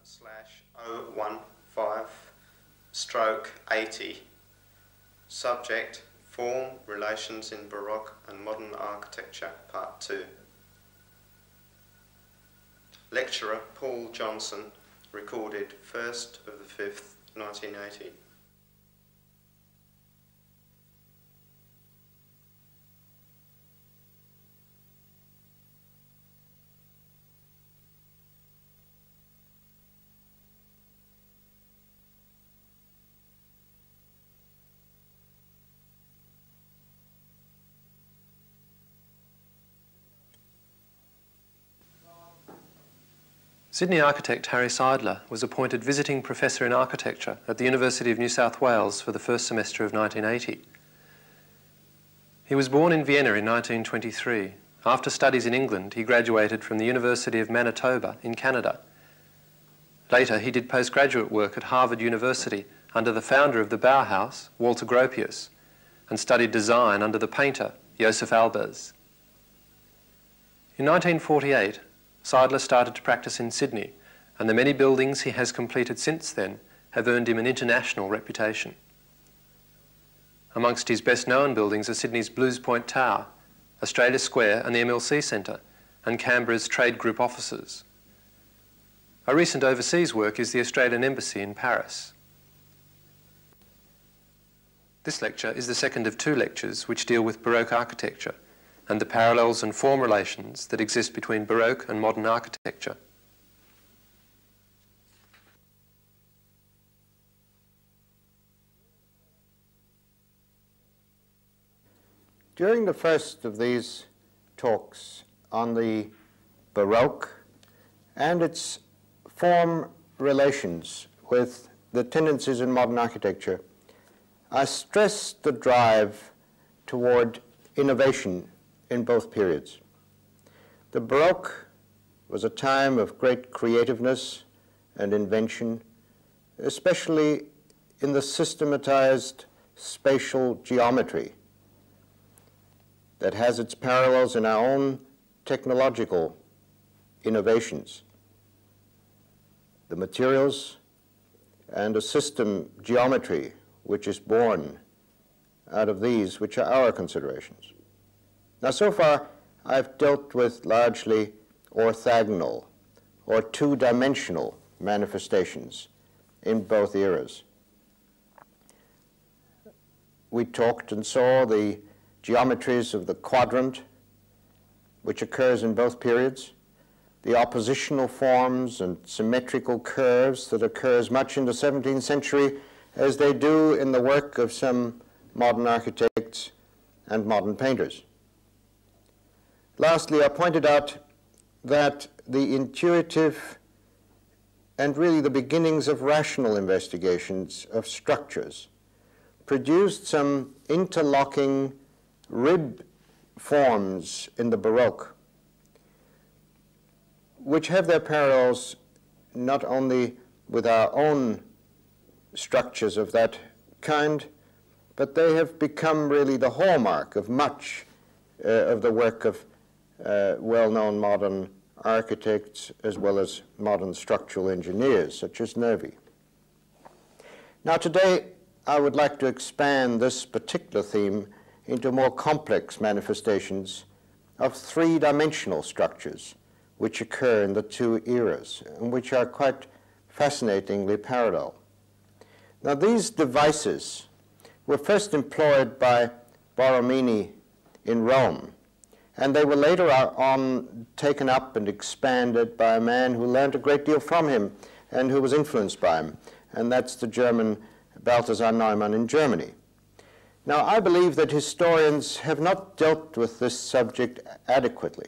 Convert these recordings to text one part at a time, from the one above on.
1/015/80. Subject: Form, Relations in Baroque and Modern Architecture, Part 2. Lecturer Paul Johnson, recorded 1st of the 5th, 1980. Sydney architect Harry Seidler was appointed visiting professor in architecture at the University of New South Wales for the first semester of 1980. He was born in Vienna in 1923. After studies in England, he graduated from the University of Manitoba in Canada. Later, he did postgraduate work at Harvard University under the founder of the Bauhaus, Walter Gropius, and studied design under the painter, Joseph Albers. In 1948, Seidler started to practice in Sydney, and the many buildings he has completed since then have earned him an international reputation. Amongst his best-known buildings are Sydney's Blues Point Tower, Australia Square and the MLC Centre, and Canberra's Trade Group offices. A recent overseas work is the Australian Embassy in Paris. This lecture is the second of two lectures which deal with Baroque architecture and the parallels and form relations that exist between Baroque and modern architecture. During the first of these talks on the Baroque and its form relations with the tendencies in modern architecture, I stressed the drive toward innovation in both periods. The Baroque was a time of great creativeness and invention, especially in the systematized spatial geometry that has its parallels in our own technological innovations. The materials and a system geometry which is born out of these, which are our considerations. Now, so far, I've dealt with largely orthogonal or two-dimensional manifestations in both eras. We talked and saw the geometries of the quadrant, which occurs in both periods, the oppositional forms and symmetrical curves that occur as much in the 17th century as they do in the work of some modern architects and modern painters. Lastly, I pointed out that the intuitive and really the beginnings of rational investigations of structures produced some interlocking rib forms in the Baroque, which have their parallels not only with our own structures of that kind, but they have become really the hallmark of much of the work of well-known modern architects as well as modern structural engineers such as Nervi. Now today I would like to expand this particular theme into more complex manifestations of three-dimensional structures which occur in the two eras and which are quite fascinatingly parallel. Now these devices were first employed by Borromini in Rome, and they were later on taken up and expanded by a man who learned a great deal from him and who was influenced by him, and that's the German Balthasar Neumann in Germany. Now, I believe that historians have not dealt with this subject adequately.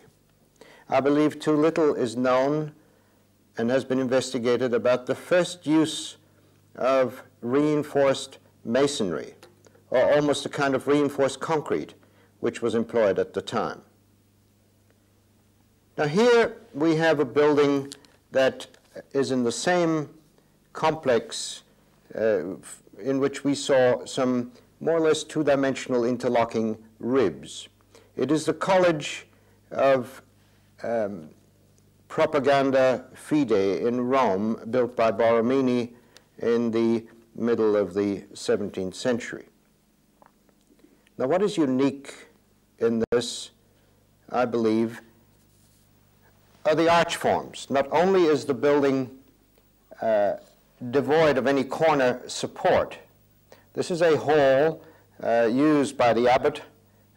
I believe too little is known and has been investigated about the first use of reinforced masonry, or almost a kind of reinforced concrete, which was employed at the time. Now here we have a building that is in the same complex in which we saw some more or less two-dimensional interlocking ribs. It is the College of Propaganda Fide in Rome, built by Borromini in the middle of the 17th century. Now, what is unique in this, I believe, are the arch forms. Not only is the building devoid of any corner support. This is a hall used by the abbot,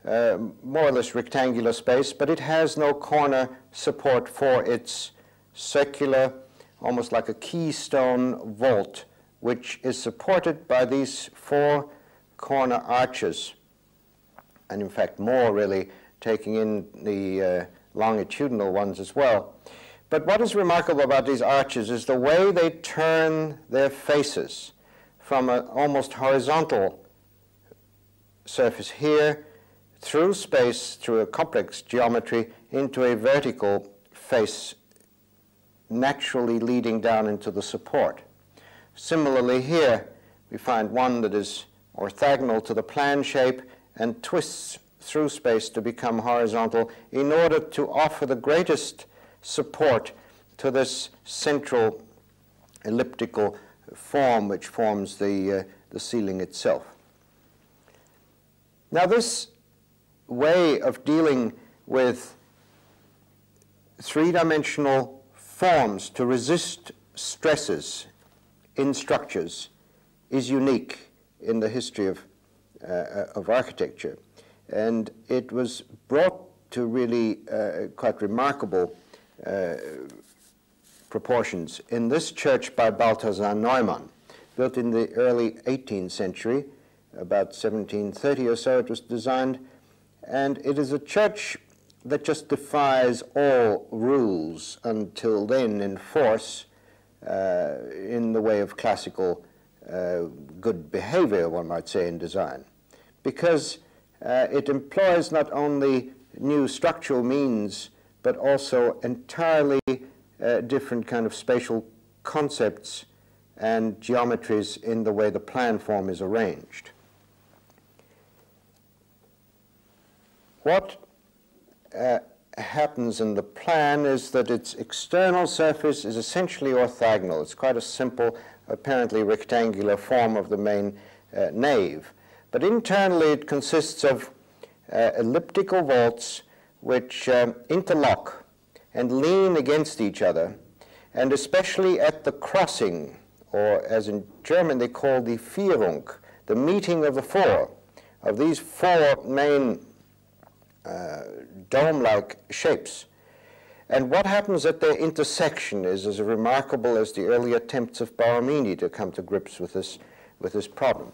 more or less rectangular space, but it has no corner support for its circular, almost like a keystone vault, which is supported by these 4 corner arches, and in fact more really, taking in the longitudinal ones as well. But what is remarkable about these arches is the way they turn their faces from an almost horizontal surface here through space, through a complex geometry, into a vertical face naturally leading down into the support. Similarly here, we find one that is orthogonal to the plan shape and twists through space to become horizontal in order to offer the greatest support to this central elliptical form which forms the ceiling itself. Now, this way of dealing with three-dimensional forms to resist stresses in structures is unique in the history of architecture. And it was brought to really quite remarkable proportions in this church by Balthasar Neumann, built in the early 18th century, about 1730 or so it was designed, and it is a church that just defies all rules until then in force in the way of classical good behavior, one might say, in design, because it employs not only new structural means but also entirely different kind of spatial concepts and geometries in the way the plan form is arranged. What happens in the plan is that its external surface is essentially orthogonal. It's quite a simple, apparently rectangular form of the main nave. But internally it consists of elliptical vaults which interlock and lean against each other, and especially at the crossing, or as in German they call the Vierung, the meeting of the 4, of these 4 main dome-like shapes. And what happens at their intersection is as remarkable as the early attempts of Borromini to come to grips with this problem.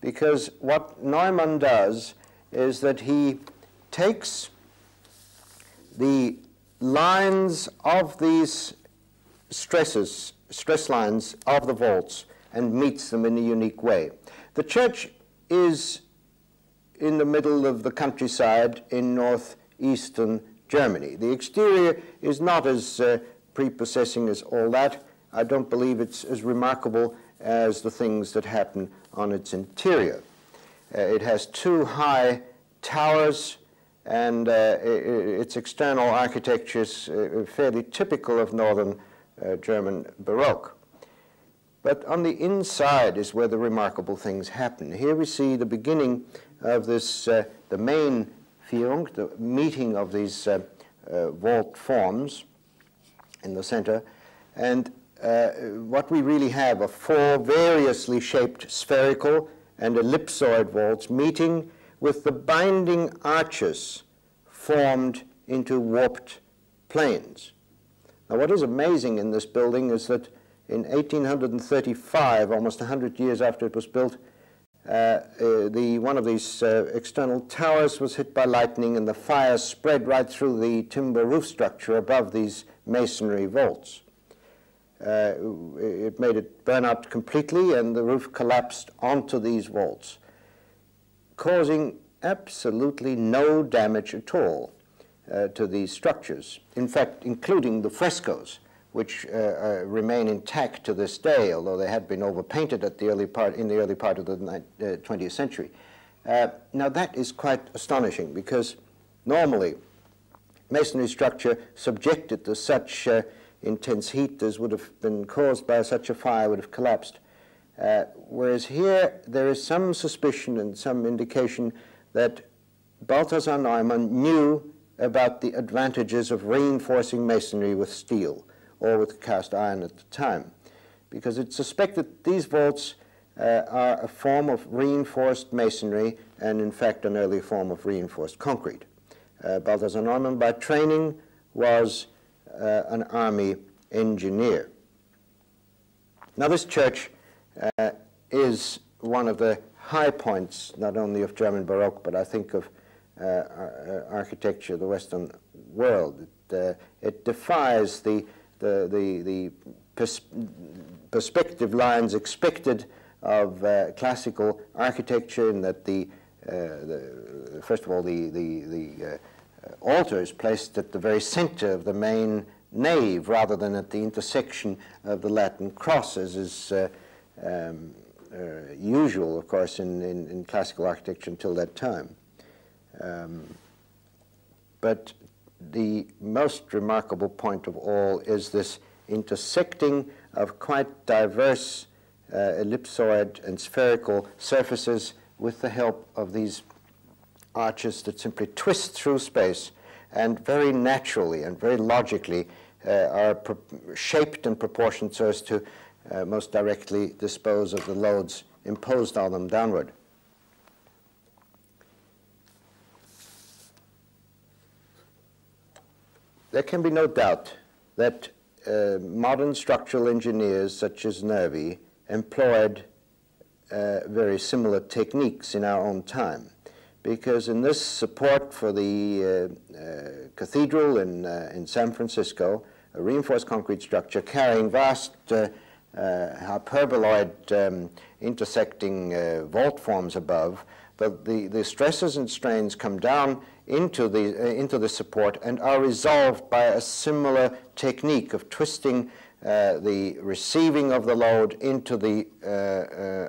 Because what Neumann does is that he takes the lines of these stress lines of the vaults and meets them in a unique way. The church is in the middle of the countryside in northeastern Germany. The exterior is not as prepossessing as all that. I don't believe it's as remarkable as the things that happen on its interior. It has 2 high towers, and its external architecture is fairly typical of northern German Baroque. But on the inside is where the remarkable things happen. Here we see the beginning of this, the main Vierung, the meeting of these vault forms in the center, and what we really have are 4 variously shaped spherical and ellipsoid vaults meeting with the binding arches formed into warped planes. Now, what is amazing in this building is that in 1835, almost 100 years after it was built, one of these external towers was hit by lightning, and the fire spread right through the timber roof structure above these masonry vaults. It made it burn out completely, and the roof collapsed onto these vaults, causing absolutely no damage at all to these structures. In fact, including the frescoes, which remain intact to this day, although they had been overpainted in the early part of the 20th century. Now, that is quite astonishing, because normally masonry structure subjected to such intense heat as would have been caused by such a fire would have collapsed. Whereas here there is some suspicion and some indication that Balthasar Neumann knew about the advantages of reinforcing masonry with steel or with cast iron at the time, because it's suspected these vaults are a form of reinforced masonry and in fact an early form of reinforced concrete. Balthasar Neumann by training was an army engineer. Now this church is one of the high points not only of German Baroque but I think of architecture of the Western world. It defies the perspective lines expected of classical architecture, in that first of all the altar is placed at the very center of the main nave rather than at the intersection of the Latin crosses, is usual, of course, in classical architecture until that time. But the most remarkable point of all is this intersecting of quite diverse ellipsoid and spherical surfaces with the help of these arches that simply twist through space and very naturally and very logically are shaped and proportioned so as to most directly dispose of the loads imposed on them downward. There can be no doubt that modern structural engineers such as Nervi employed very similar techniques in our own time, because in this support for the cathedral in San Francisco, a reinforced concrete structure carrying vast hyperboloid intersecting vault forms above, but the stresses and strains come down into the support and are resolved by a similar technique of twisting the receiving of the load into the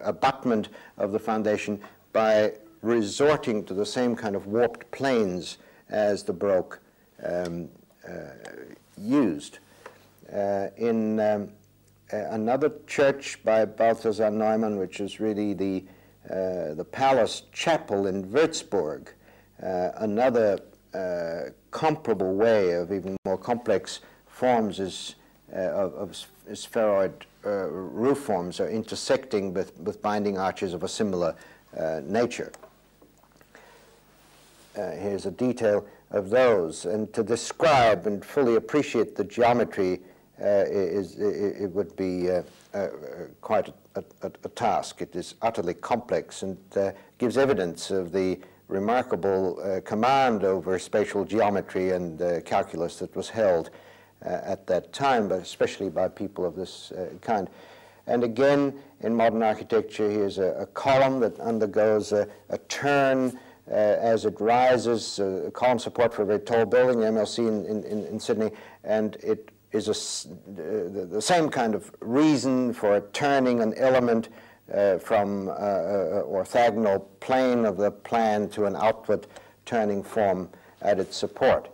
abutment of the foundation by resorting to the same kind of warped planes as the Baroque used. In another church by Balthasar Neumann, which is really the palace chapel in Würzburg, another comparable way of even more complex forms of spheroid roof forms are intersecting with binding arches of a similar nature. Here's a detail of those, and to describe and fully appreciate the geometry it would be quite a task. It is utterly complex and gives evidence of the remarkable command over spatial geometry and calculus that was held at that time, but especially by people of this kind. And again, in modern architecture, here's a column that undergoes a turn as it rises, a column support for a very tall building, MLC in Sydney, and it is the same kind of reason for turning an element from orthogonal plane of the plan to an outward turning form at its support.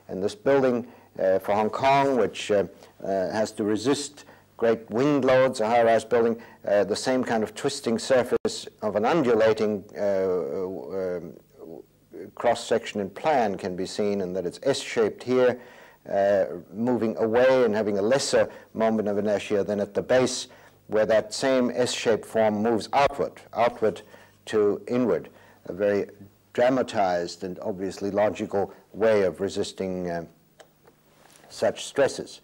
And this building for Hong Kong, which has to resist great wind loads, a high-rise building, the same kind of twisting surface of an undulating cross-section in plan can be seen, and that it's S-shaped here, moving away and having a lesser moment of inertia than at the base, where that same S-shaped form moves outward to inward, a very dramatized and obviously logical way of resisting such stresses.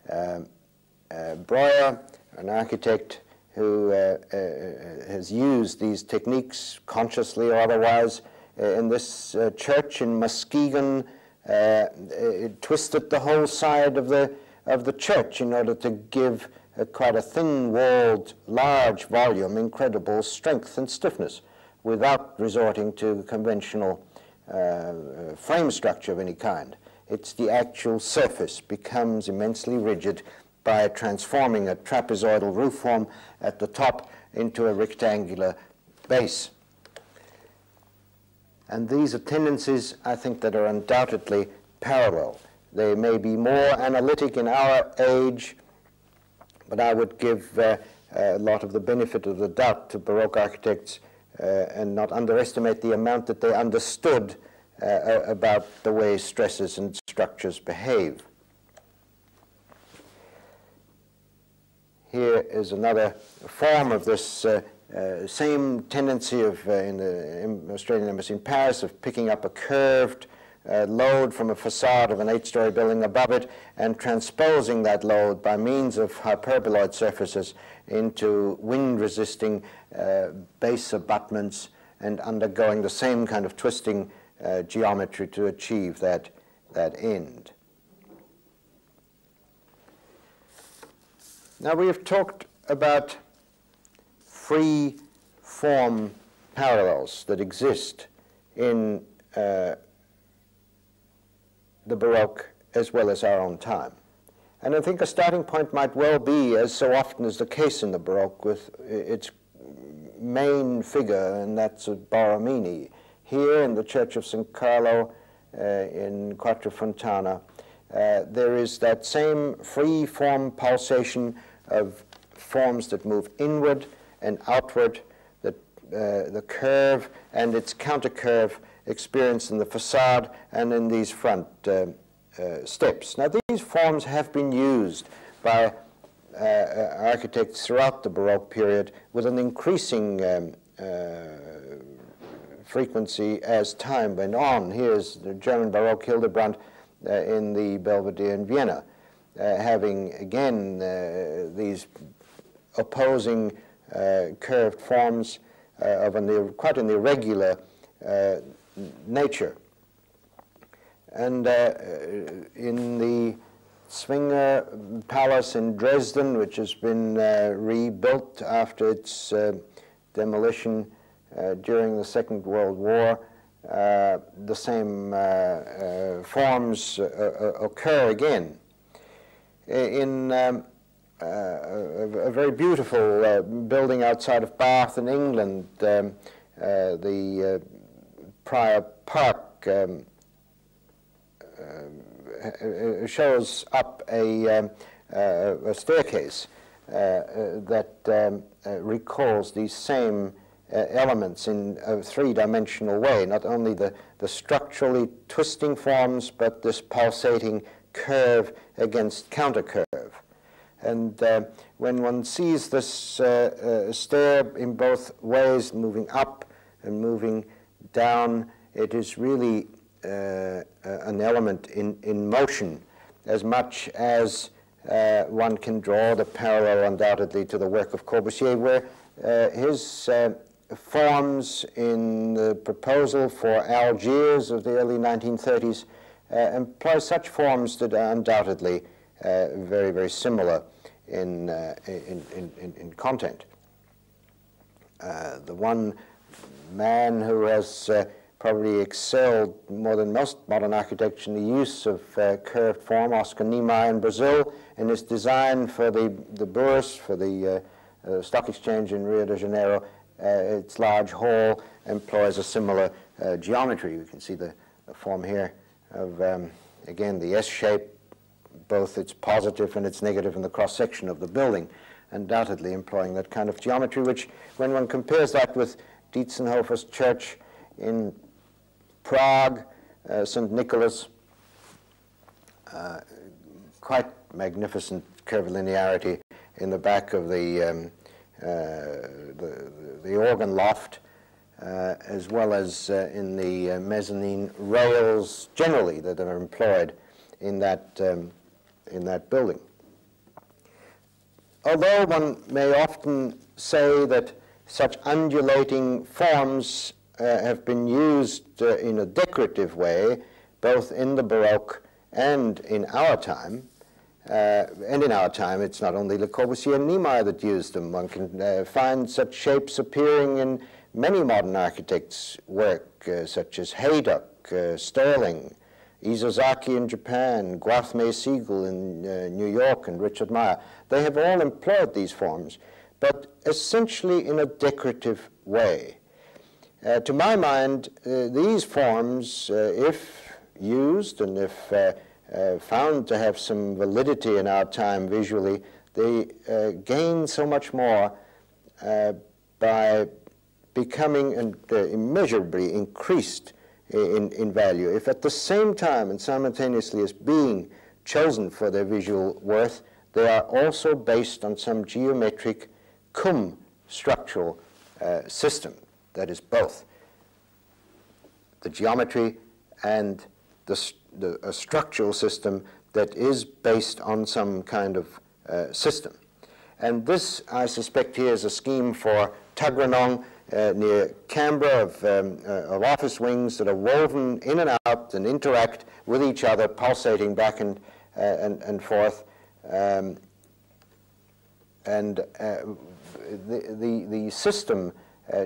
Breuer, an architect who has used these techniques consciously or otherwise in this church in Muskegon, twisted the whole side of the church in order to give quite a thin-walled, large volume, incredible strength and stiffness, without resorting to conventional frame structure of any kind. It's the actual surface becomes immensely rigid by transforming a trapezoidal roof form at the top into a rectangular base. And these are tendencies, I think, that are undoubtedly parallel. They may be more analytic in our age, but I would give a lot of the benefit of the doubt to Baroque architects and not underestimate the amount that they understood about the way stresses and structures behave. Here is another form of this same tendency of, in the Australian Embassy in Paris, of picking up a curved load from a facade of an 8-story building above it and transposing that load by means of hyperboloid surfaces into wind-resisting base abutments and undergoing the same kind of twisting geometry to achieve that end. Now, we have talked about free form parallels that exist in the Baroque as well as our own time. And I think a starting point might well be, as so often is the case in the Baroque, with its main figure, and that's Borromini. Here in the Church of St. Carlo in Quattrofontana, there is that same free form pulsation of forms that move inward and outward, the curve and its counter-curve experienced in the facade and in these front steps. Now, these forms have been used by architects throughout the Baroque period with an increasing frequency as time went on. Here's the German Baroque Hildebrand in the Belvedere in Vienna, having again these opposing curved forms of quite an irregular nature. And in the Zwinger Palace in Dresden, which has been rebuilt after its demolition during the Second World War, the same forms occur again. In a very beautiful building outside of Bath in England, the Prior Park shows up a staircase that recalls these same elements in a three-dimensional way, not only the structurally twisting forms, but this pulsating curve against counter-curve. And when one sees this stair in both ways, moving up and moving down, it is really an element in motion, as much as one can draw the parallel undoubtedly to the work of Corbusier, where his forms in the proposal for Algiers of the early 1930s employ such forms that are undoubtedly very, very similar in content. The one man who has probably excelled more than most modern architects in the use of curved form, Oscar Niemeyer in Brazil, in his design for the Bourse, for the stock exchange in Rio de Janeiro, its large hall employs a similar geometry. You can see the form here of, again, the S shape, both its positive and its negative in the cross-section of the building, undoubtedly employing that kind of geometry, which, when one compares that with Dietzenhofer's church in Prague, St. Nicholas, quite magnificent curvilinearity in the back of the organ loft, as well as in the mezzanine rails generally that are employed in that building. Although one may often say that such undulating forms have been used in a decorative way, both in the Baroque and in our time, it's not only Le Corbusier and Niemeyer that used them. One can find such shapes appearing in many modern architects' work, such as Haydock, Sterling, Isozaki in Japan, Gwathmey Siegel in New York, and Richard Meyer. They have all employed these forms, but essentially in a decorative way. To my mind, these forms, if used, and if found to have some validity in our time visually, they gain so much more by becoming immeasurably increased in value. If at the same time and simultaneously as being chosen for their visual worth, they are also based on some geometric cum structural system, that is both the geometry and a structural system that is based on some kind of system. And this, I suspect, here is a scheme for Tuggeranong near Canberra of office wings that are woven in and out and interact with each other, pulsating back and forth. The system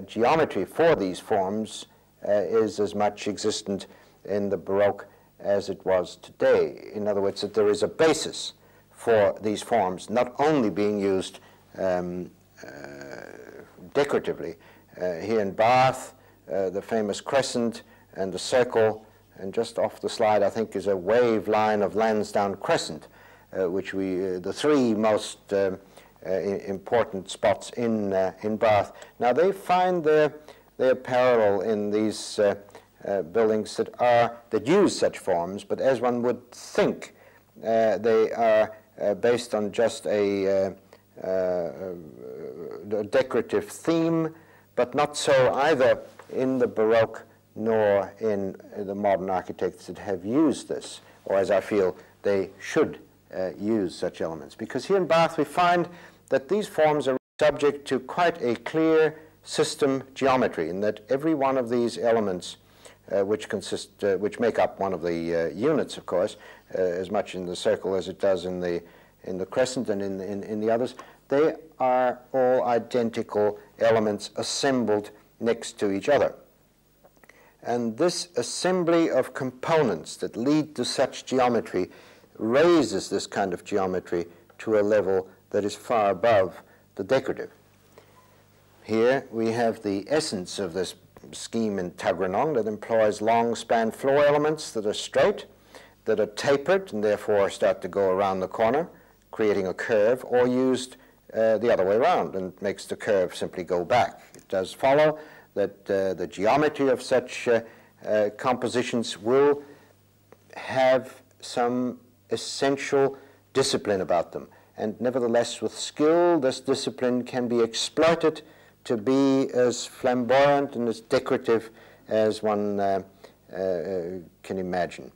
geometry for these forms is as much existent in the Baroque as it was today. In other words, that there is a basis for these forms not only being used decoratively. Here in Bath, the famous crescent and the circle, and just off the slide I think is a wave line of Lansdowne Crescent, which the three most important spots in Bath. Now they find their parallel in these buildings that use such forms, but as one would think, they are based on just a decorative theme, but not so either in the Baroque nor in the modern architects that have used this, or as I feel they should use such elements. Because here in Bath we find that these forms are subject to quite a clear system geometry, in that every one of these elements which make up one of the units, of course, as much in the circle as it does in the crescent and in the others, they are all identical elements assembled next to each other. And this assembly of components that lead to such geometry raises this kind of geometry to a level that is far above the decorative. Here we have the essence of this scheme in Tuggeranong that employs long span floor elements that are straight, that are tapered and therefore start to go around the corner, creating a curve, or used the other way around and makes the curve simply go back. It does follow that the geometry of such compositions will have some essential discipline about them, and nevertheless with skill this discipline can be exploited to be as flamboyant and as decorative as one can imagine.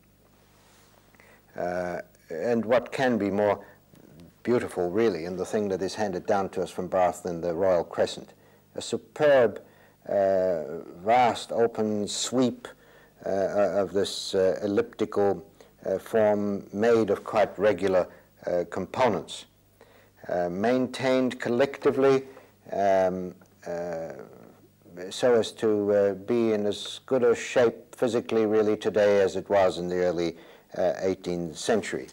And what can be more beautiful, really, and the thing that is handed down to us from Bath than the Royal Crescent? A superb, vast, open sweep of this elliptical form made of quite regular components, maintained collectively so as to be in as good a shape physically really today as it was in the early 18th century.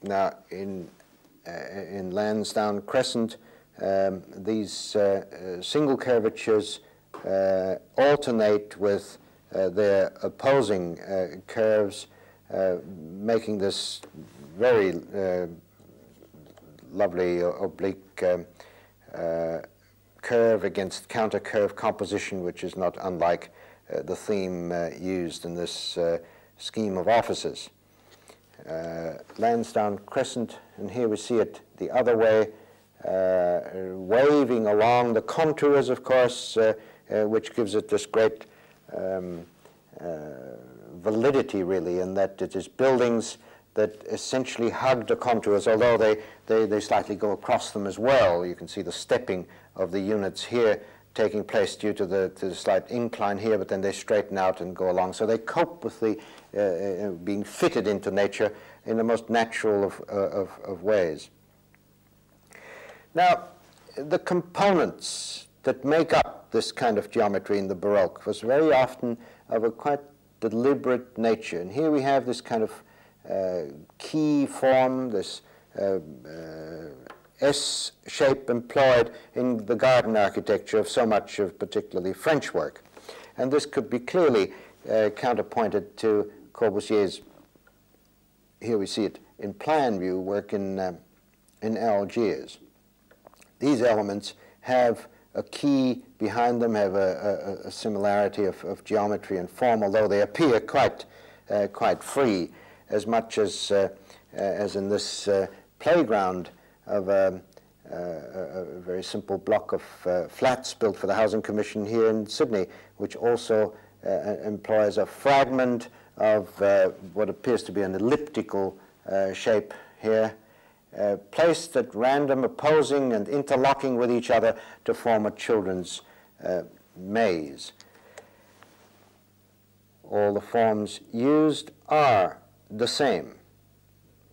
Now in Lansdowne Crescent, these single curvatures alternate with their opposing curves, making this very lovely oblique curve against counter curve composition, which is not unlike the theme used in this scheme of offices. Lansdowne Crescent, and here we see it the other way, waving along the contours, of course, which gives it this great validity, really, in that it is buildings that essentially hug the contours, although they slightly go across them as well. You can see the stepping of the units here taking place due to the slight incline here, but then they straighten out and go along. So they cope with the being fitted into nature in the most natural of ways. Now, the components that make up this kind of geometry in the Baroque was very often of a quite deliberate nature. And here we have this kind of key form, this S shape employed in the garden architecture of so much of particularly French work. And this could be clearly counterpointed to Corbusier's, here we see it in plan view, work in Algiers. These elements have a key behind them, have a similarity of geometry and form, although they appear quite free, as much as in this playground of a very simple block of flats built for the Housing Commission here in Sydney, which also employs a fragment of what appears to be an elliptical shape here, placed at random, opposing and interlocking with each other to form a children's maze. All the forms used are the same,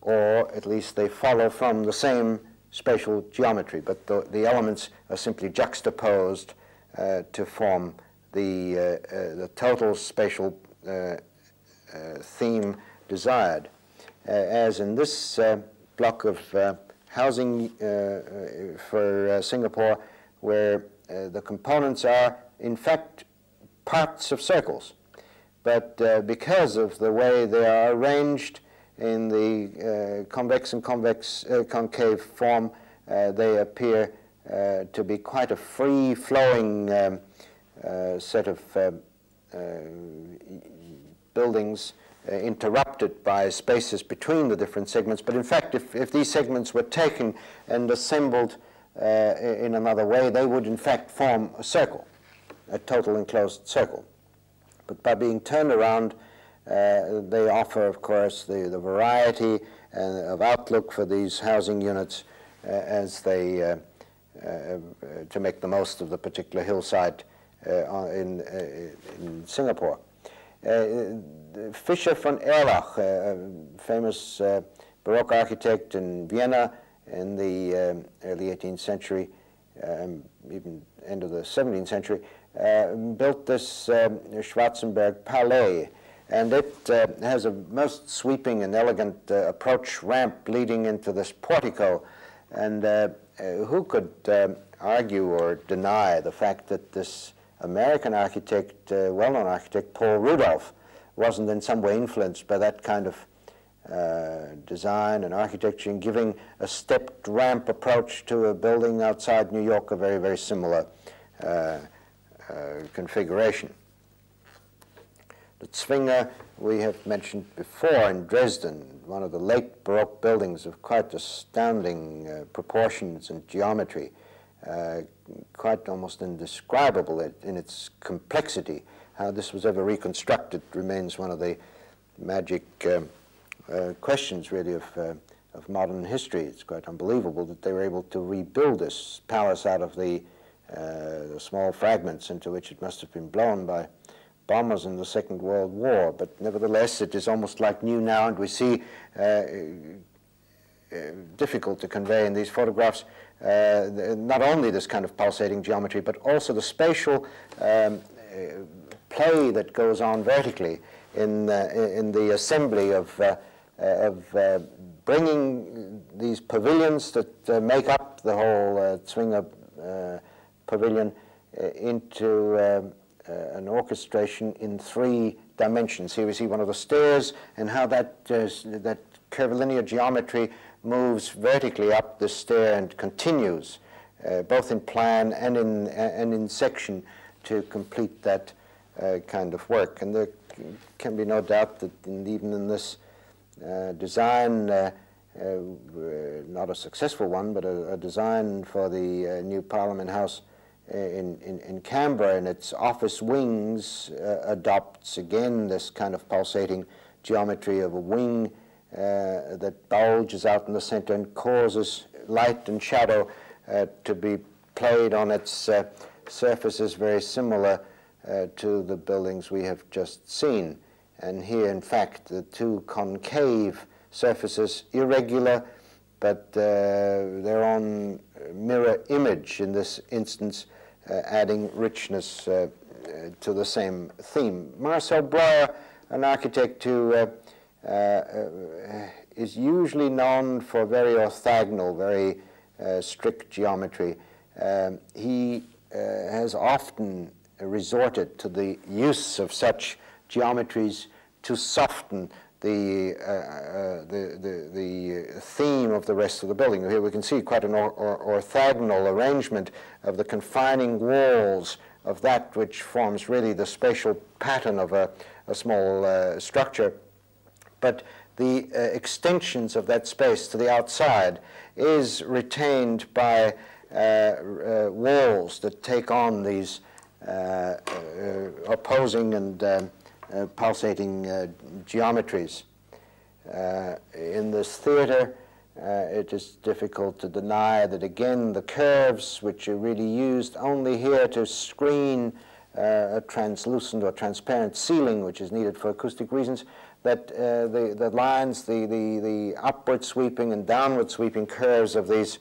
or at least they follow from the same spatial geometry, but the elements are simply juxtaposed to form the total spatial theme desired. As in this block of housing for Singapore, where the components are in fact parts of circles, but because of the way they are arranged in the convex and concave form, they appear to be quite a free-flowing set of buildings interrupted by spaces between the different segments. But in fact, if these segments were taken and assembled in another way, they would in fact form a circle, a total enclosed circle. But by being turned around, they offer, of course, the variety of outlook for these housing units as they to make the most of the particular hillside in Singapore. Fischer von Erlach, a famous Baroque architect in Vienna in the early 18th century, even end of the 17th century, built this Schwarzenberg Palais, and it has a most sweeping and elegant approach ramp leading into this portico. And who could argue or deny the fact that this American architect, well-known architect, Paul Rudolph, wasn't in some way influenced by that kind of design and architecture, and giving a stepped ramp approach to a building outside New York, a very, very similar configuration. The Zwinger we have mentioned before in Dresden, one of the late Baroque buildings of quite astounding proportions and geometry, quite almost indescribable in its complexity. How this was ever reconstructed remains one of the magic questions, really, of modern history. It's quite unbelievable that they were able to rebuild this palace out of the small fragments into which it must have been blown by bombers in the Second World War. But nevertheless, it is almost like new now, and we see, difficult to convey in these photographs, not only this kind of pulsating geometry, but also the spatial play that goes on vertically in the assembly of bringing these pavilions that make up the whole Zwinger pavilion into an orchestration in 3 dimensions. Here we see one of the stairs and how that curvilinear geometry moves vertically up the stair and continues, both in plan and in section, to complete that kind of work. And there can be no doubt that even in this design, not a successful one, but a design for the new Parliament House in Canberra, and its office wings adopts again this kind of pulsating geometry of a wing that bulges out in the center and causes light and shadow to be played on its surfaces, very similar to the buildings we have just seen. And here, in fact, the 2 concave surfaces, irregular, but their own mirror image in this instance, adding richness to the same theme. Marcel Breuer, an architect who is usually known for very orthogonal, very strict geometry, he has often resorted to the use of such geometries to soften the theme of the rest of the building. Here we can see quite an orthogonal arrangement of the confining walls of that which forms really the spatial pattern of a small structure. But the extensions of that space to the outside is retained by walls that take on these opposing and pulsating geometries. In this theater, it is difficult to deny that, again, the curves, which are really used only here to screen a translucent or transparent ceiling, which is needed for acoustic reasons, that the lines, the upward sweeping and downward sweeping curves of these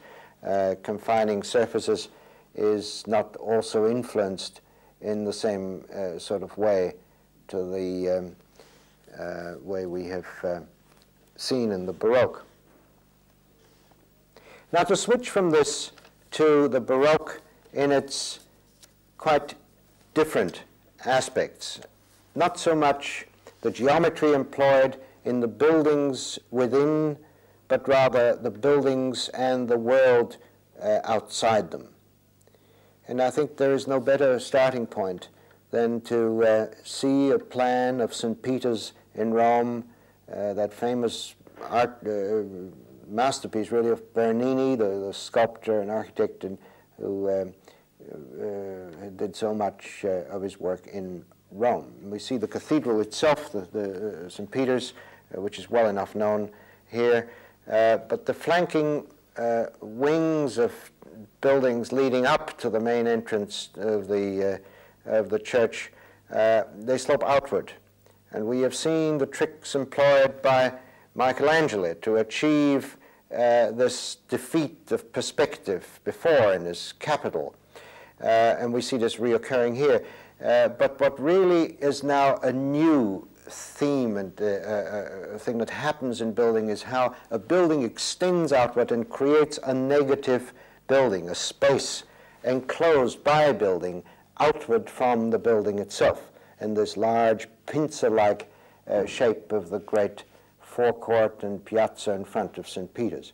confining surfaces is not also influenced in the same sort of way to the way we have seen in the Baroque. Now, to switch from this to the Baroque in its quite different aspects, not so much the geometry employed in the buildings within, but rather the buildings and the world outside them. And I think there is no better starting point than to see a plan of St. Peter's in Rome, that famous art masterpiece really of Bernini, the sculptor and architect who did so much of his work in Rome. And we see the cathedral itself, the St. Peter's, which is well enough known here, but the flanking wings of buildings leading up to the main entrance of the church, they slope outward. And we have seen the tricks employed by Michelangelo to achieve this defeat of perspective before in his capital. And we see this reoccurring here. But what really is now a new theme and a thing that happens in building is how a building extends outward and creates a negative building, a space enclosed by a building outward from the building itself, in this large pincer-like shape of the great forecourt and piazza in front of St. Peter's.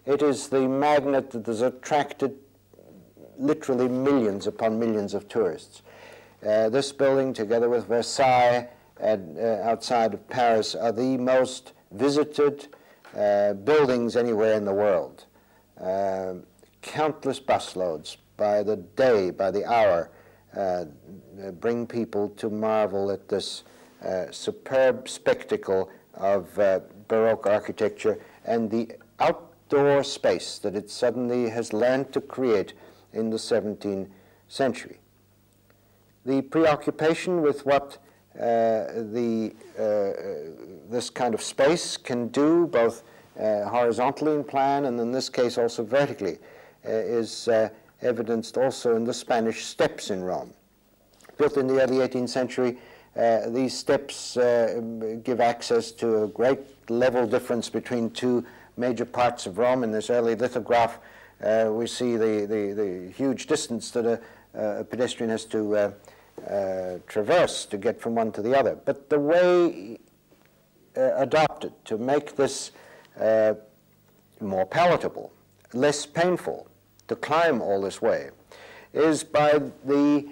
It is the magnet that has attracted literally millions upon millions of tourists. This building, together with Versailles outside of Paris, are the most visited buildings anywhere in the world. Countless busloads by the day, by the hour, bring people to marvel at this superb spectacle of Baroque architecture and the outdoor space that it suddenly has learned to create in the 17th century. The preoccupation with what this kind of space can do, both horizontally in plan and in this case also vertically, is evidenced also in the Spanish steps in Rome. Built in the early 18th century, these steps give access to a great level difference between two major parts of Rome. In this early lithograph, we see the huge distance that a pedestrian has to traverse to get from one to the other. But the way adopted to make this more palatable, less painful to climb all this way, is by the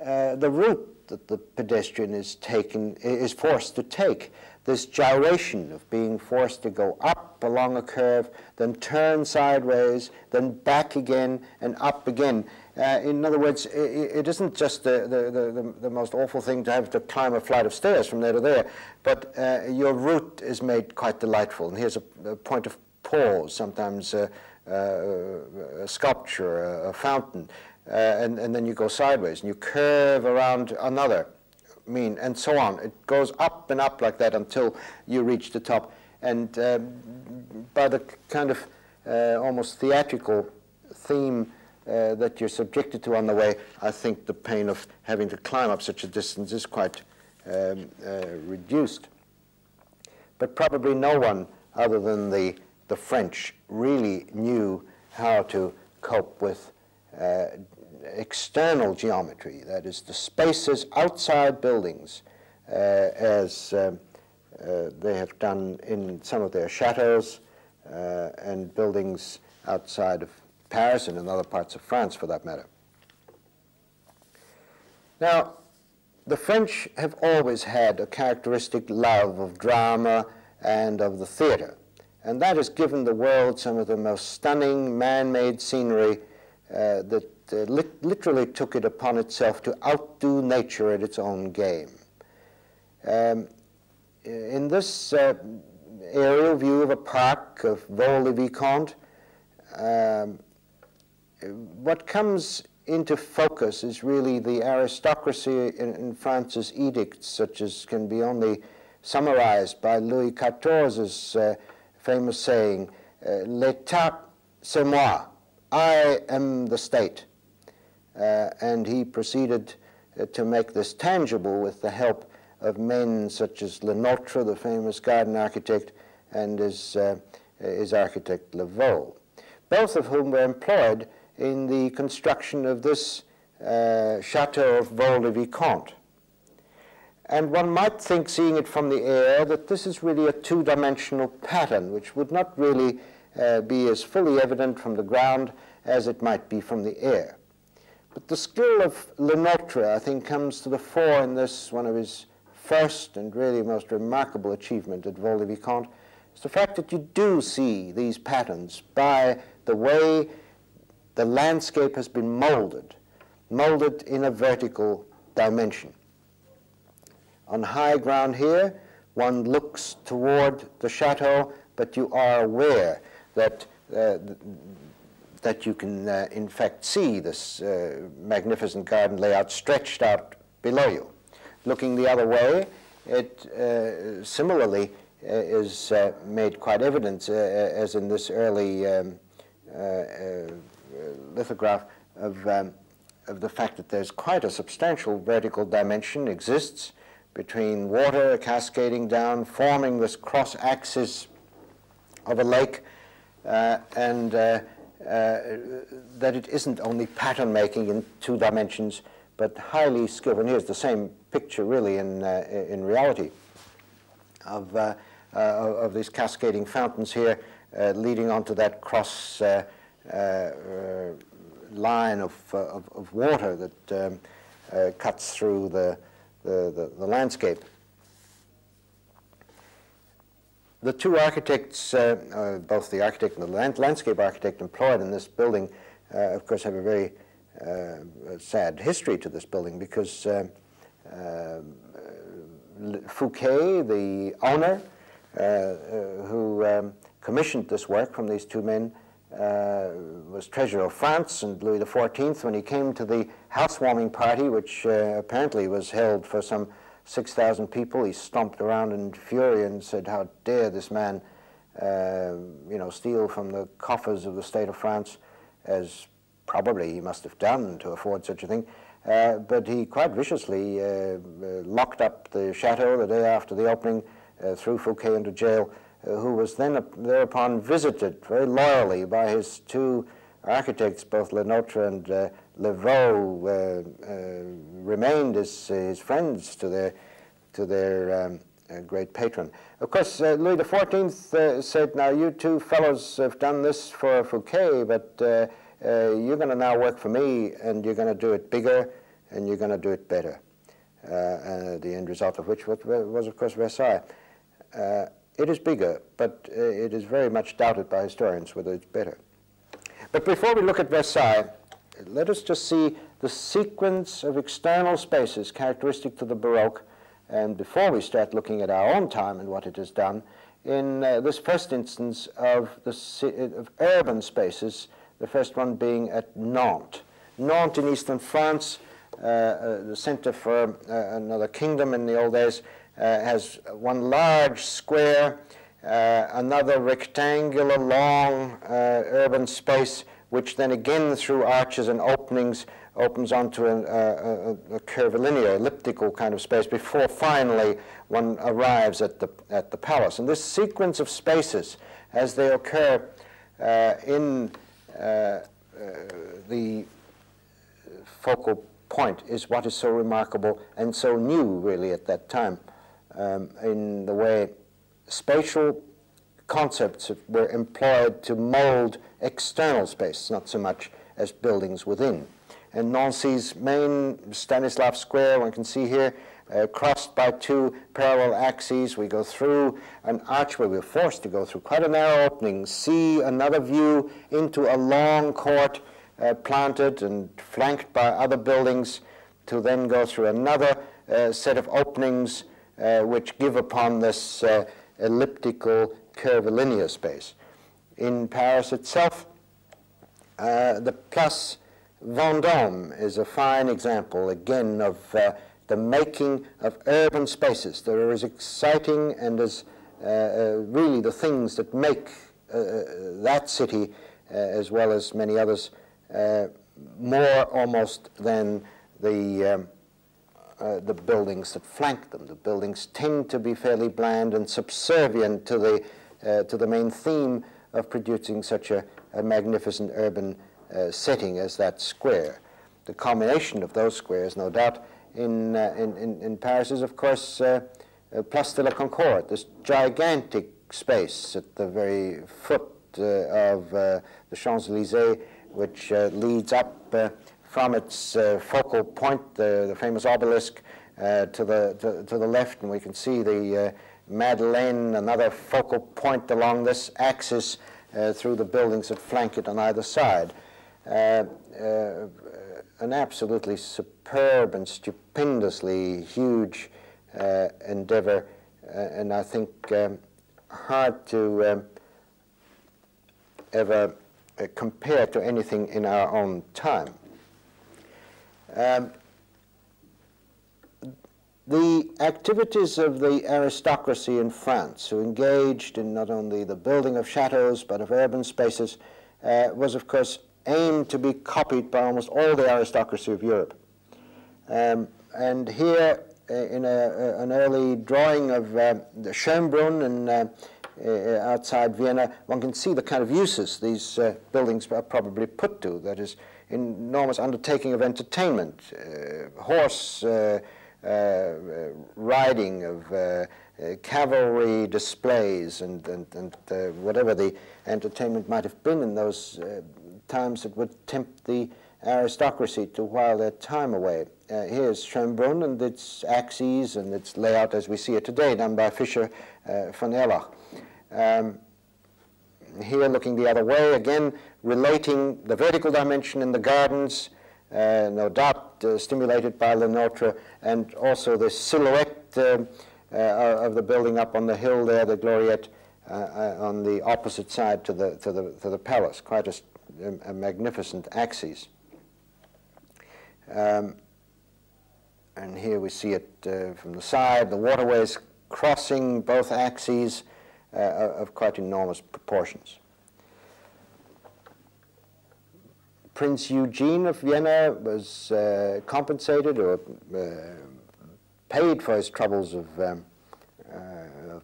route that the pedestrian is forced to take. This gyration of being forced to go up along a curve, then turn sideways, then back again and up again. In other words, it isn't just the most awful thing to have to climb a flight of stairs from there to there, but your route is made quite delightful. And here's a point of pause, sometimes a sculpture, a fountain, and then you go sideways and you curve around another mean, and so on. It goes up and up like that until you reach the top. And by the kind of almost theatrical theme that you're subjected to on the way, I think the pain of having to climb up such a distance is quite reduced. But probably no one other than the French really knew how to cope with external geometry, that is, the spaces outside buildings as they have done in some of their chateaus and buildings outside of Paris and in other parts of France, for that matter. Now, the French have always had a characteristic love of drama and of the theater, and that has given the world some of the most stunning man-made scenery that literally took it upon itself to outdo nature at its own game. In this aerial view of a park of Vaux-le-Vicomte, what comes into focus is really the aristocracy in France's edicts, such as can be only summarized by Louis XIV's famous saying, "L'État, c'est moi," I am the state. And he proceeded to make this tangible with the help of men such as Le Nôtre, the famous garden architect, and his architect Le Vaux, both of whom were employed in the construction of this chateau of Vaux-le-Vicomte. And one might think, seeing it from the air, that this is really a two-dimensional pattern, which would not really be as fully evident from the ground as it might be from the air. But the skill of Le Nôtre, I think, comes to the fore in this, one of his first and really most remarkable achievement at Vaux-le-Vicomte, is the fact that you do see these patterns by the way the landscape has been molded in a vertical dimension. On high ground here, one looks toward the chateau, but you are aware that that you can, in fact, see this magnificent garden layout stretched out below you. Looking the other way, it similarly is made quite evident, as in this early lithograph, of the fact that there's quite a substantial vertical dimension exists between water cascading down, forming this cross-axis of a lake, and that it isn't only pattern making in two dimensions, but highly skilled. And here's the same picture, really, in reality, of these cascading fountains here, leading onto that cross line of water that cuts through the landscape. The two architects, both the architect and the landscape architect employed in this building, of course, have a very sad history to this building, because Fouquet, the owner, who commissioned this work from these two men, was Treasurer of France, and Louis XIV, when he came to the housewarming party, which apparently was held for some 6,000 people, he stomped around in fury and said, "How dare this man, steal from the coffers of the state of France," as probably he must have done to afford such a thing. But he quite viciously locked up the chateau the day after the opening, threw Fouquet into jail, who was then thereupon visited very loyally by his two architects, both Le Nôtre and Le Vaux, remained as his friends to their great patron. Of course, Louis XIV said, "Now you two fellows have done this for Fouquet, but you're going to now work for me, and you're going to do it bigger, and you're going to do it better." The end result of which was, of course, Versailles. It is bigger, but it is very much doubted by historians whether it's better. But before we look at Versailles, let us just see the sequence of external spaces characteristic to the Baroque, and before we start looking at our own time and what it has done, in this first instance of urban spaces, the first one being at Nantes. Nantes in eastern France, the center for another kingdom in the old days, has one large square, another rectangular long urban space, which then again through arches and openings opens onto a curvilinear, elliptical kind of space before finally one arrives at the palace. And this sequence of spaces, as they occur in the focal point is what is so remarkable and so new, really, at that time, in the way spatial concepts were employed to mold external space, not so much as buildings within. And Nancy's main Stanisław Square, one can see here, crossed by two parallel axes. We go through an archway. We're forced to go through quite a narrow opening, see another view into a long court planted and flanked by other buildings, to then go through another set of openings which give upon this elliptical curvilinear space. In Paris itself, the Place Vendôme is a fine example, again, of the making of urban spaces. They're as exciting and as really the things that make that city, as well as many others, more almost than the buildings that flank them. The buildings tend to be fairly bland and subservient to the main theme of producing such a magnificent urban setting as that square. The combination of those squares, no doubt, in Paris is, of course, Place de la Concorde, this gigantic space at the very foot of the Champs-Élysées, which leads up from its focal point, the famous obelisk, to the left, and we can see the Madeleine, another focal point along this axis through the buildings that flank it on either side. An absolutely superb and stupendously huge endeavor, and I think hard to ever compare to anything in our own time. The activities of the aristocracy in France, who engaged in not only the building of chateaux but of urban spaces, was of course aimed to be copied by almost all the aristocracy of Europe. And here, in an early drawing of the Schönbrunn outside Vienna, one can see the kind of uses these buildings are probably put to. That is, enormous undertaking of entertainment, horse riding, of cavalry displays, and whatever the entertainment might have been in those times that would tempt the aristocracy to while their time away. Here's Schönbrunn and its axes and its layout as we see it today, done by Fischer von Erlach. Here, looking the other way, again, relating the vertical dimension in the gardens, no doubt stimulated by Le Nôtre, and also the silhouette of the building up on the hill there, the Gloriette, on the opposite side to the palace. Quite a magnificent axis. And here we see it from the side, the waterways crossing both axes of quite enormous proportions. Prince Eugene of Vienna was compensated or paid for his troubles of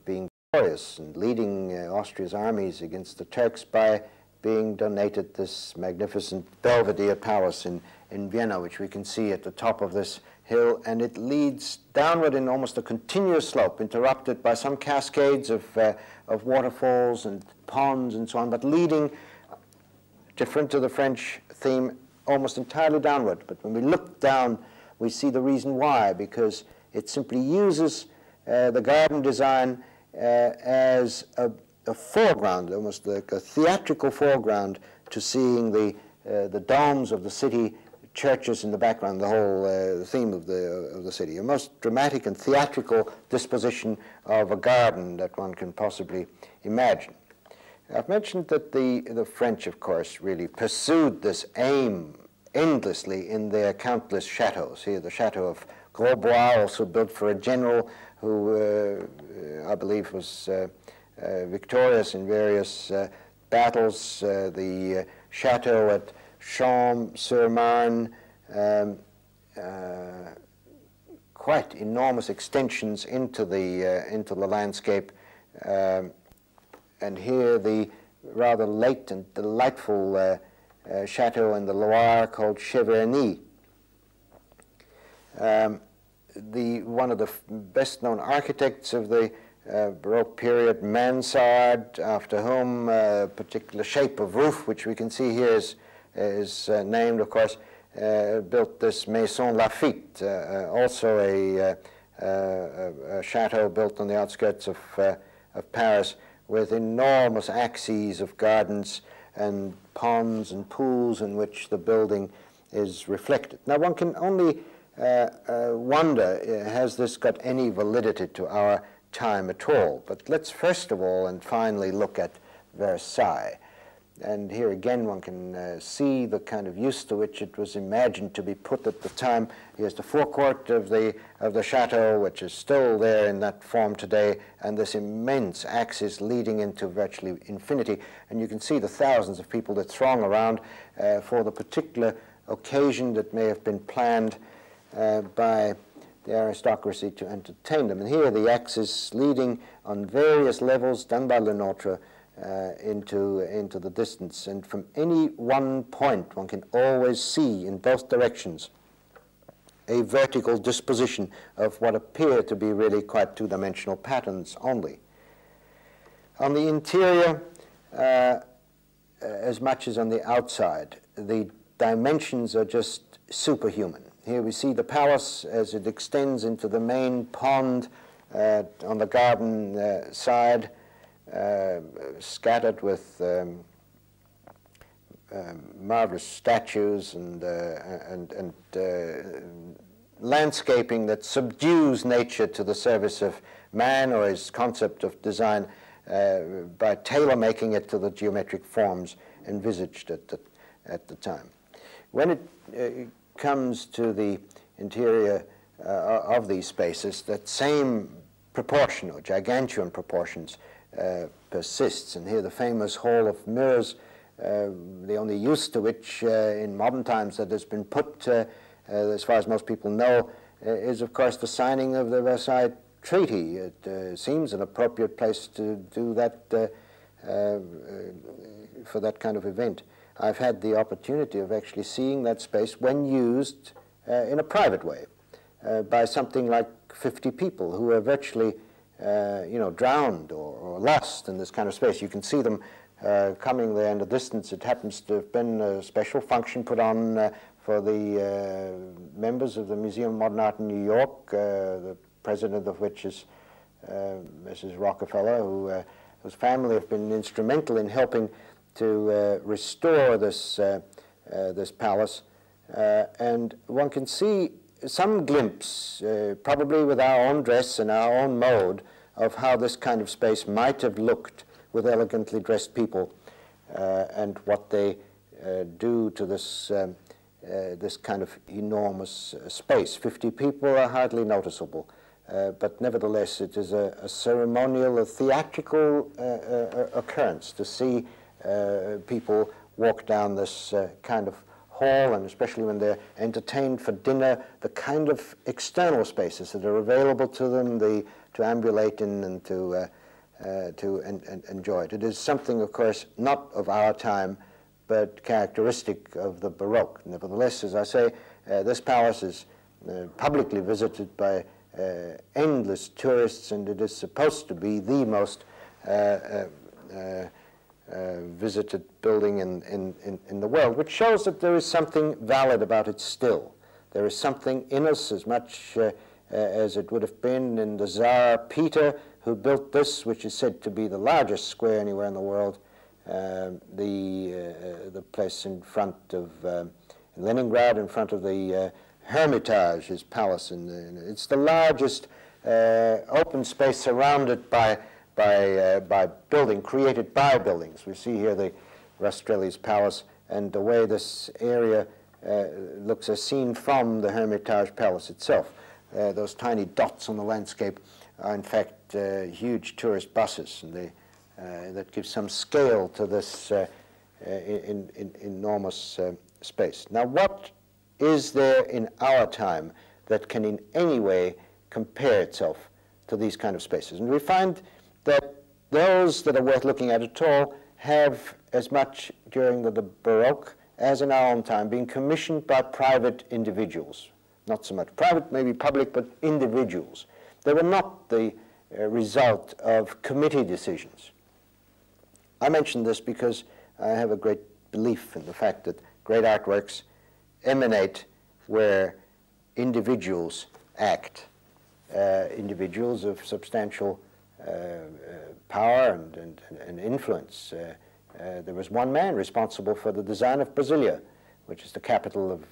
being victorious and leading Austria's armies against the Turks by being donated this magnificent Belvedere Palace in Vienna, which we can see at the top of this hill, and it leads downward in almost a continuous slope, interrupted by some cascades of waterfalls and ponds and so on, but leading, different to the French theme, almost entirely downward. But when we look down, we see the reason why, because it simply uses the garden design as a foreground, almost like a theatrical foreground, to seeing the domes of the city, churches in the background, the whole theme of the city. A most dramatic and theatrical disposition of a garden that one can possibly imagine. I've mentioned that the French, of course, really pursued this aim endlessly in their countless chateaux. Here, the chateau of Grosbois, also built for a general who I believe was victorious in various battles. The chateau at Champs-sur-Marne, quite enormous extensions into the landscape. And here the rather late and delightful chateau in the Loire called Cheverny. One of the best-known architects of the Baroque period, Mansard, after whom a particular shape of roof, which we can see here, is named, of course, built this Maison Lafitte, also a chateau built on the outskirts of Paris, with enormous axes of gardens and ponds and pools in which the building is reflected. Now, one can only wonder, has this got any validity to our time at all? But let's first of all and finally look at Versailles. And here again one can see the kind of use to which it was imagined to be put at the time. Here's the forecourt of the chateau, which is still there in that form today, and this immense axis leading into virtually infinity. And you can see the thousands of people that throng around for the particular occasion that may have been planned by the aristocracy to entertain them. And here the axis leading on various levels, done by Le Nôtre, into the distance. And from any one point, one can always see in both directions a vertical disposition of what appear to be really quite two-dimensional patterns only. On the interior, as much as on the outside, the dimensions are just superhuman. Here we see the palace as it extends into the main pond on the garden side, scattered with marvelous statues and landscaping that subdues nature to the service of man or his concept of design by tailor-making it to the geometric forms envisaged at the time. When it comes to the interior of these spaces, that same proportion or gargantuan proportions persists. And here the famous Hall of Mirrors, the only use to which in modern times that has been put, as far as most people know, is of course the signing of the Versailles Treaty. It seems an appropriate place to do that for that kind of event. I've had the opportunity of actually seeing that space when used in a private way by something like 50 people who are virtually drowned or lost in this kind of space. You can see them coming there in the distance. It happens to have been a special function put on for the members of the Museum of Modern Art in New York, the president of which is Mrs. Rockefeller, whose family have been instrumental in helping to restore this palace. And one can see some glimpse, probably with our own dress and our own mode, of how this kind of space might have looked with elegantly dressed people and what they do to this, this kind of enormous space. 50 people are hardly noticeable, but nevertheless it is a ceremonial, a theatrical occurrence to see people walk down this kind of hall, and especially when they're entertained for dinner, the kind of external spaces that are available to them, to ambulate in and to enjoy it. It is something, of course, not of our time, but characteristic of the Baroque. Nevertheless, as I say, this palace is publicly visited by endless tourists, and it is supposed to be the most visited building in the world, which shows that there is something valid about it still. There is something in us as much as it would have been in the Tsar Peter, who built this, which is said to be the largest square anywhere in the world, the place in front of Leningrad, in front of the Hermitage, his palace. It's the largest open space surrounded by building, created by buildings. We see here the Rastrelli's palace, and the way this area looks as seen from the Hermitage palace itself. Those tiny dots on the landscape are in fact huge tourist buses, and that gives some scale to this enormous space. Now, what is there in our time that can in any way compare itself to these kind of spaces? And we find that those that are worth looking at all have, as much during the Baroque as in our own time, been commissioned by private individuals not so much private, maybe public, but individuals. They were not the result of committee decisions. I mention this because I have a great belief in the fact that great artworks emanate where individuals act, individuals of substantial power and influence. There was one man responsible for the design of Brasilia, which is the capital of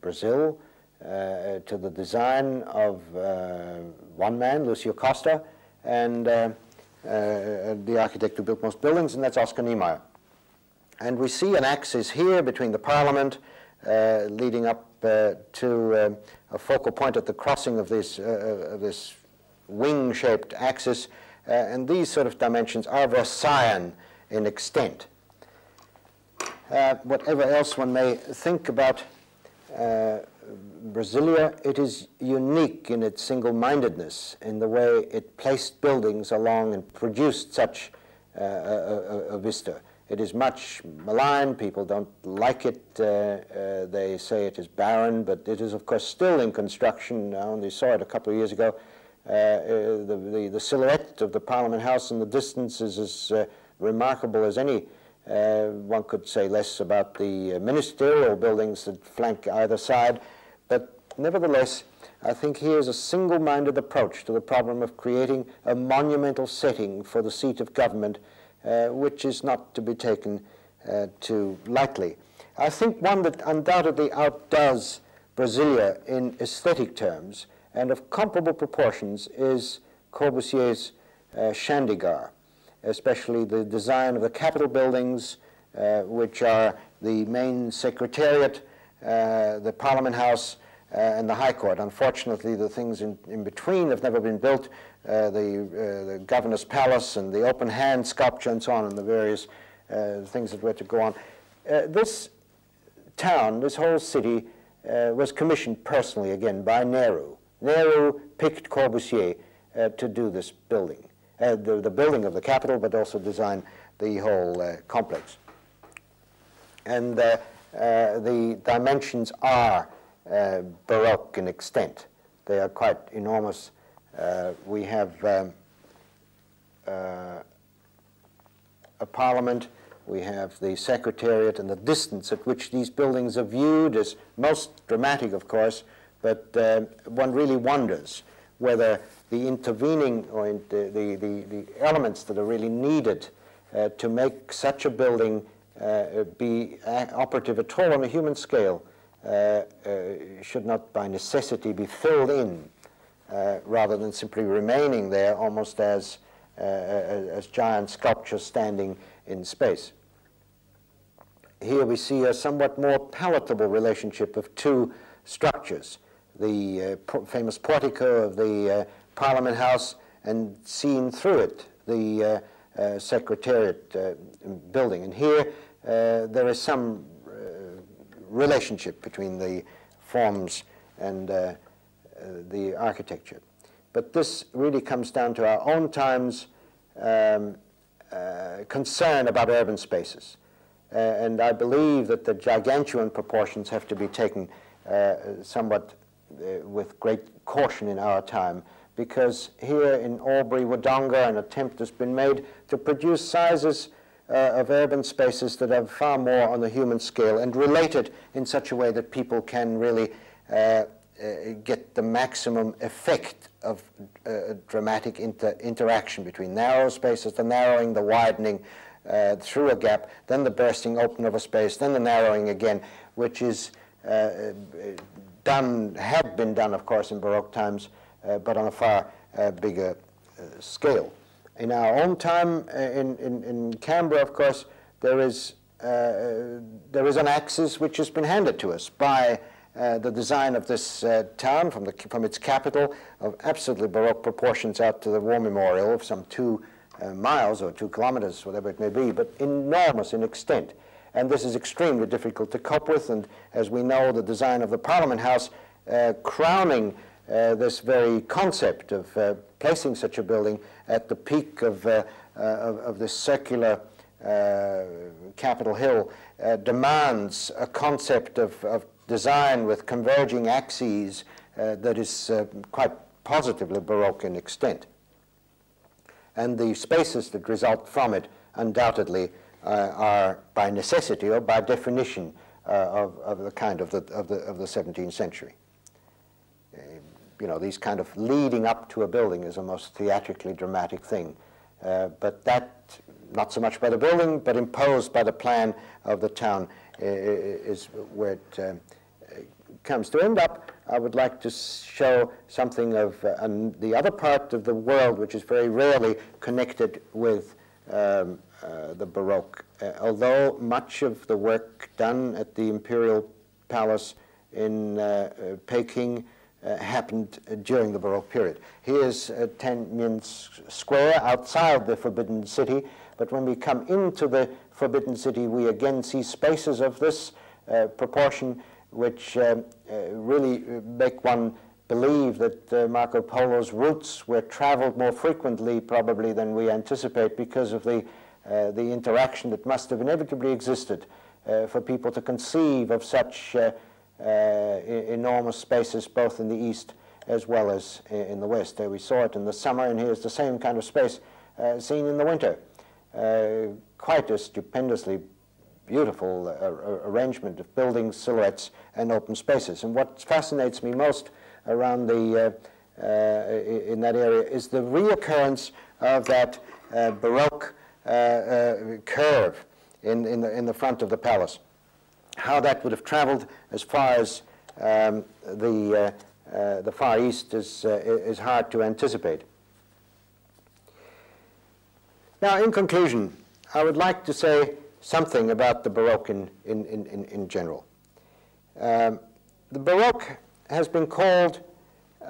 Brazil, to the design of one man, Lucio Costa, and the architect who built most buildings, and that's Oscar Niemeyer. And we see an axis here between the Parliament leading up to a focal point at the crossing of this wing-shaped axis, and these sort of dimensions are Versailles in extent. Whatever else one may think about Brasilia, it is unique in its single-mindedness in the way it placed buildings along and produced such a vista. It is much maligned. People don't like it. They say it is barren, but it is, of course, still in construction. I only saw it a couple of years ago. The silhouette of the Parliament House in the distance is as remarkable as any. One could say less about the ministerial buildings that flank either side, but nevertheless, I think here's a single-minded approach to the problem of creating a monumental setting for the seat of government, which is not to be taken too lightly. I think one that undoubtedly outdoes Brasilia in aesthetic terms and of comparable proportions is Corbusier's Chandigarh, especially the design of the Capitol buildings, which are the main Secretariat, the Parliament House, and the High Court. Unfortunately, the things in between have never been built, the Governor's Palace and the open hand sculpture and so on, and the various things that were to go on. This town, this whole city, was commissioned personally, again, by Nehru. Nehru picked Corbusier to do this building, the building of the Capitol, but also design the whole complex. And the dimensions are Baroque in extent. They are quite enormous. We have a parliament, we have the Secretariat, and the distance at which these buildings are viewed is most dramatic, of course, but one really wonders whether the intervening or the elements that are really needed to make such a building be operative at all on a human scale should not by necessity be filled in rather than simply remaining there almost as giant sculptures standing in space. Here we see a somewhat more palatable relationship of two structures, the famous portico of the Parliament House, and seen through it the Secretariat building. And here there is some relationship between the forms and the architecture. But this really comes down to our own time's concern about urban spaces. And I believe that the gargantuan proportions have to be taken somewhat with great caution in our time, because here in Albury, Wodonga, an attempt has been made to produce sizes of urban spaces that are far more on the human scale and related in such a way that people can really get the maximum effect of dramatic interaction between narrow spaces, the narrowing, the widening through a gap, then the bursting open of a space, then the narrowing again, which is had been done, of course, in Baroque times, but on a far bigger scale. In our own time, in Canberra, of course, there is an axis which has been handed to us by the design of this town from its capital, of absolutely Baroque proportions out to the War Memorial of some 2 miles or 2 kilometers, whatever it may be, but enormous in extent. And this is extremely difficult to cope with, and as we know, the design of the Parliament House crowning this very concept of placing such a building at the peak of this circular Capitol Hill demands a concept of design with converging axes that is quite positively Baroque in extent. And the spaces that result from it undoubtedly are by necessity or by definition of the kind of the 17th century. You know, these kind of leading up to a building is a most theatrically dramatic thing. But that, not so much by the building, but imposed by the plan of the town, is where it comes. To end up, I would like to show something of the other part of the world which is very rarely connected with the Baroque. Although much of the work done at the Imperial Palace in Peking happened during the Baroque period. Here's Tiananmen Square outside the Forbidden City, but when we come into the Forbidden City, we again see spaces of this proportion which really make one believe that Marco Polo's routes were traveled more frequently probably than we anticipate, because of the interaction that must have inevitably existed for people to conceive of such enormous spaces both in the east as well as in the west. We saw it in the summer, and here's the same kind of space seen in the winter. Quite a stupendously beautiful arrangement of buildings, silhouettes, and open spaces. And what fascinates me most around the in that area is the reoccurrence of that Baroque curve in the front of the palace. How that would have traveled as far as the Far East is hard to anticipate. Now, in conclusion, I would like to say something about the Baroque in general. The Baroque has been called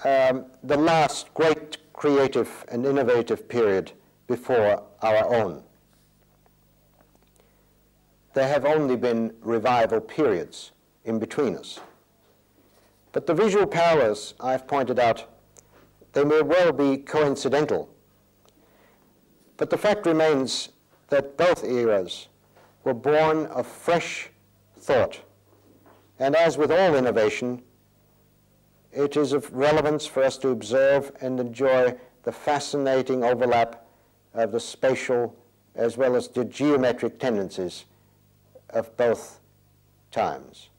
the last great creative and innovative period before our own. There have only been revival periods in between us. But the visual parallels I've pointed out, they may well be coincidental. But the fact remains that both eras were born of fresh thought. And as with all innovation, it is of relevance for us to observe and enjoy the fascinating overlap of the spatial as well as the geometric tendencies of both times.